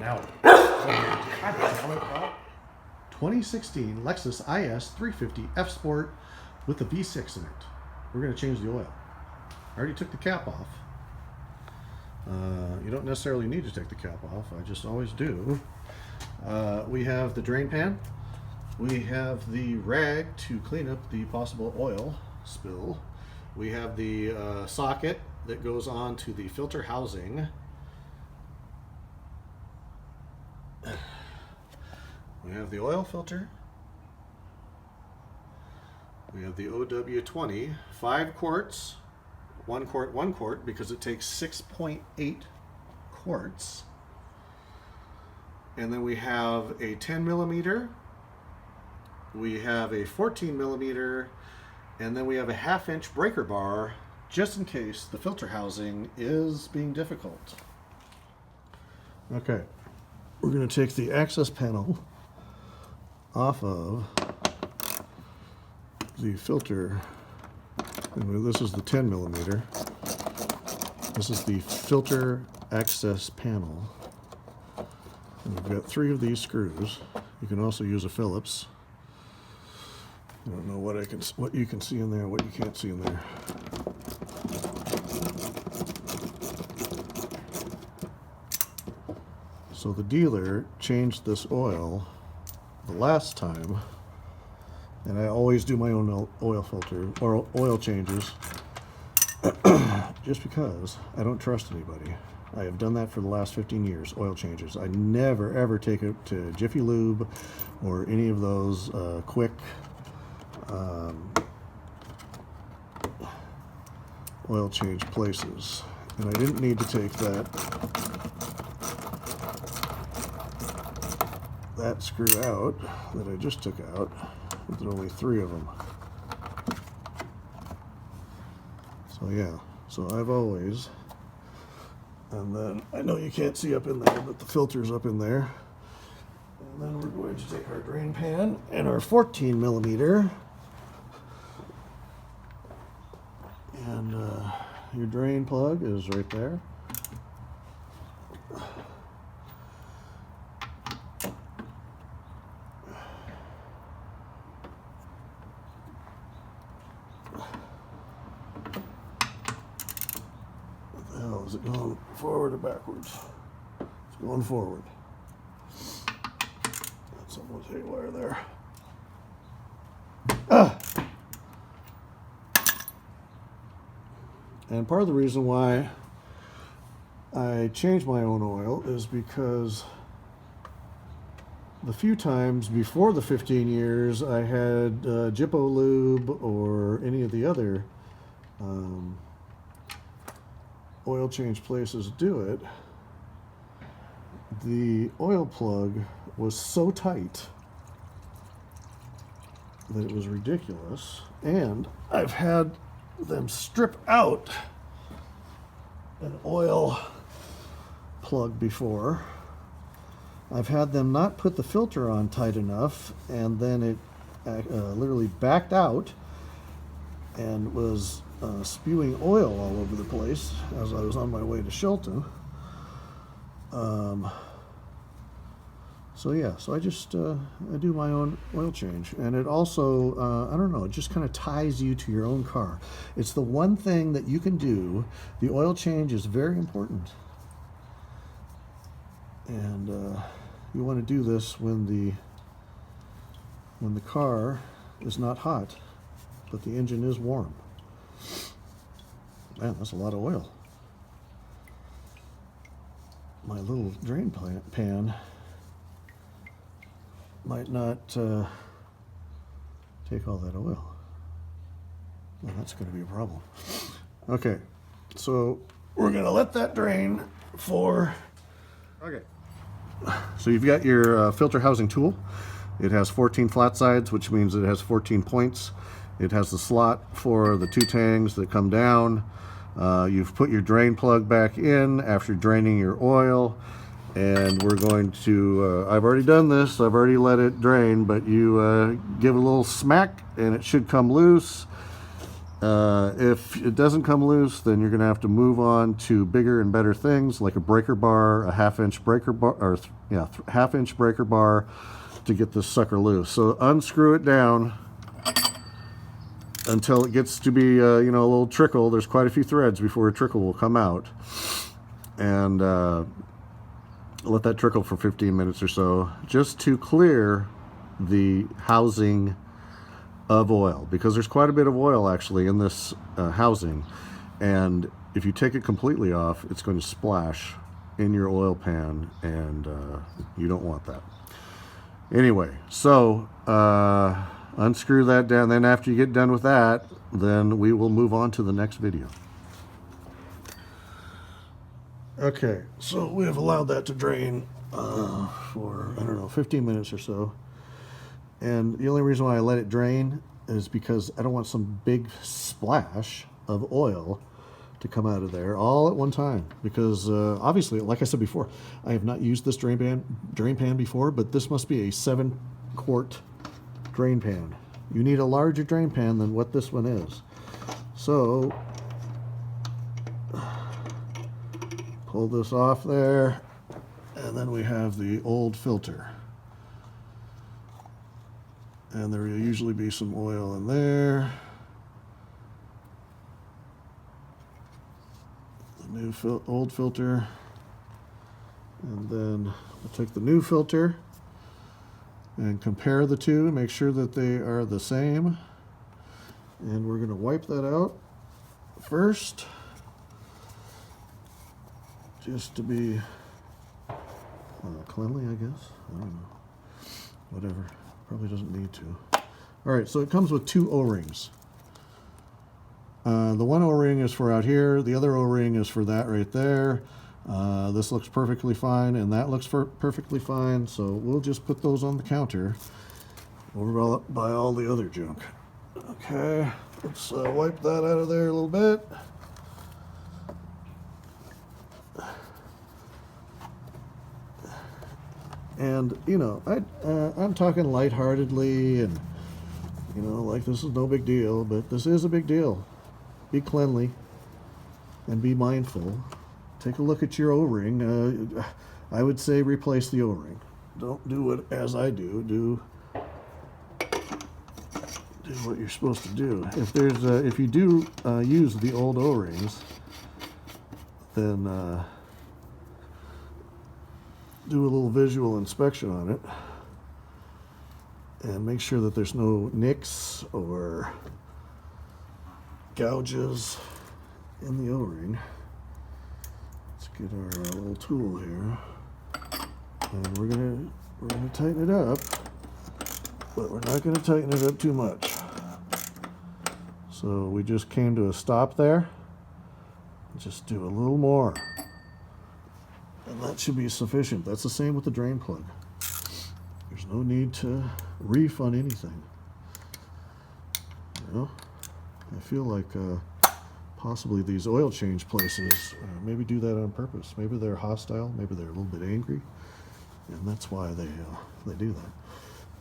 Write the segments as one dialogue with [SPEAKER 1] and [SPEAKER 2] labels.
[SPEAKER 1] out. God damn it, bro.
[SPEAKER 2] 2016 Lexus IS 350 F Sport with a V6 in it. We're going to change the oil. I already took the cap off. You don't necessarily need to take the cap off. I just always do. We have the drain pan. We have the rag to clean up the possible oil spill. We have the socket that goes on to the filter housing. We have the oil filter. We have the OW20, 5 quarts, 1 quart, because it takes 6.8 quarts. And then we have a 10 millimeter, we have a 14 millimeter, and then we have a 1/2 inch breaker bar, just in case the filter housing is being difficult. Okay, we're going to take the access panel off of the filter. And this is the 10 millimeter. This is the filter access panel. And we've got 3 of these screws. You can also use a Phillips. I don't know what you can see in there, what you can't see in there. So the dealer changed this oil the last time, and I always do my own oil filter or oil changes just because I don't trust anybody. I have done that for the last 15 years, oil changes. I never ever take it to Jiffy Lube or any of those quick oil change places. And I didn't need to take that screw out that I just took out. There's only 3 of them. So yeah, so I've always, and then I know you can't see up in there, but the filter's up in there. And then we're going to take our drain pan and our 14 millimeter, and your drain plug is right there. Is it going forward or backwards? It's going forward. That's almost haywire there. And part of the reason why I changed my own oil is because the few times before the 15 years I had Jippo Lube or any of the other oil change places do it, the oil plug was so tight that it was ridiculous. And I've had them strip out an oil plug before. I've had them not put the filter on tight enough, and then it literally backed out and was spewing oil all over the place as I was on my way to Shelton. So yeah, so I just I do my own oil change, and it also I don't know, it just kind of ties you to your own car. It's the one thing that you can do. The oil change is very important, and you want to do this when the car is not hot, but the engine is warm. Man, that's a lot of oil. My little drain pan might not take all that oil. Well, that's going to be a problem. Okay, so we're going to let that drain for... Okay. So you've got your filter housing tool. It has 14 flat sides, which means it has 14 points. It has the slot for the 2 tangs that come down. You've put your drain plug back in after draining your oil, and we're going to, I've already done this, I've already let it drain, but you give it a little smack and it should come loose. If it doesn't come loose, then you're going to have to move on to bigger and better things like a breaker bar, a half-inch breaker bar, or half-inch breaker bar to get this sucker loose. So unscrew it down until it gets to be a little trickle. There's quite a few threads before a trickle will come out, and let that trickle for 15 minutes or so just to clear the housing of oil, because there's quite a bit of oil actually in this housing, and if you take it completely off, it's going to splash in your oil pan, and you don't want that. Anyway, so unscrew that down. Then after you get done with that, then we will move on to the next video. Okay, so we have allowed that to drain for, I don't know, 15 minutes or so. And the only reason why I let it drain is because I don't want some big splash of oil to come out of there all at one time. Because obviously, like I said before, I have not used this drain pan before, but this must be a 7-quart drain pan. You need a larger drain pan than what this one is. So, pull this off there, and then we have the old filter. And there will usually be some oil in there. The new old filter. And then we'll take the new filter and compare the two, make sure that they are the same. And we're going to wipe that out first, just to be cleanly, I guess. I don't know. Whatever. Probably doesn't need to. All right, so it comes with 2 O-rings. The one O-ring is for out here. The other O-ring is for that right there. This looks perfectly fine, and that looks perfectly fine. So we'll just put those on the counter over by all the other junk. Okay, let's wipe that out of there a little bit. And, I'm talking lightheartedly, and, like this is no big deal, but this is a big deal. Be cleanly and be mindful. Take a look at your O-ring. I would say replace the O-ring. Don't do it as I do. Do what you're supposed to do. If you do use the old O-rings, then do a little visual inspection on it and make sure that there's no nicks or gouges in the O-ring. Let's get our little tool here, and we're gonna tighten it up, but we're not gonna tighten it up too much. So we just came to a stop there. Just do a little more. And that should be sufficient. That's the same with the drain plug. There's no need to reef on anything. I feel like possibly these oil change places maybe do that on purpose. Maybe they're hostile. Maybe they're a little bit angry, and that's why they do that.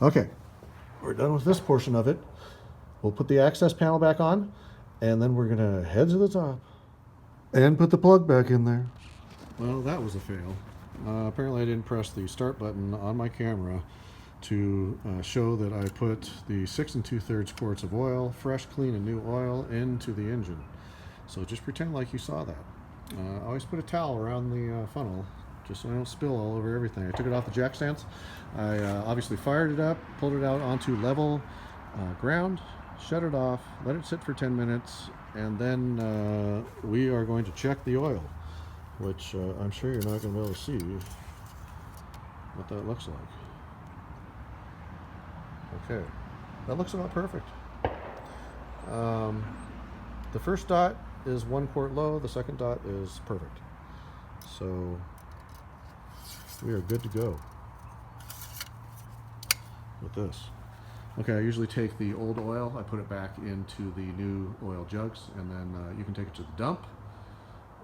[SPEAKER 2] Okay, we're done with this portion of it. We'll put the access panel back on, and then we're gonna head to the top and put the plug back in there. Well, that was a fail. Apparently I didn't press the start button on my camera to show that I put the 6 2/3 quarts of oil, fresh, clean, and new oil, into the engine. So just pretend like you saw that. Always put a towel around the funnel, just so I don't spill all over everything. I took it off the jack stands. I obviously fired it up, pulled it out onto level ground, shut it off, let it sit for 10 minutes, and then we are going to check the oil, which I'm sure you're not going to be able to see what that looks like. Okay, that looks about perfect. The first dot is 1 quart low, the second dot is perfect. So we are good to go with this. Okay, I usually take the old oil, I put it back into the new oil jugs, and then you can take it to the dump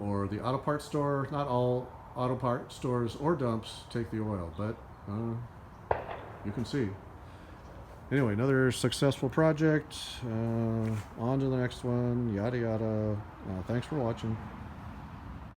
[SPEAKER 2] or the auto parts store. Not all auto parts stores or dumps take the oil, but you can see. Anyway, another successful project. On to the next one. Yada yada. Thanks for watching.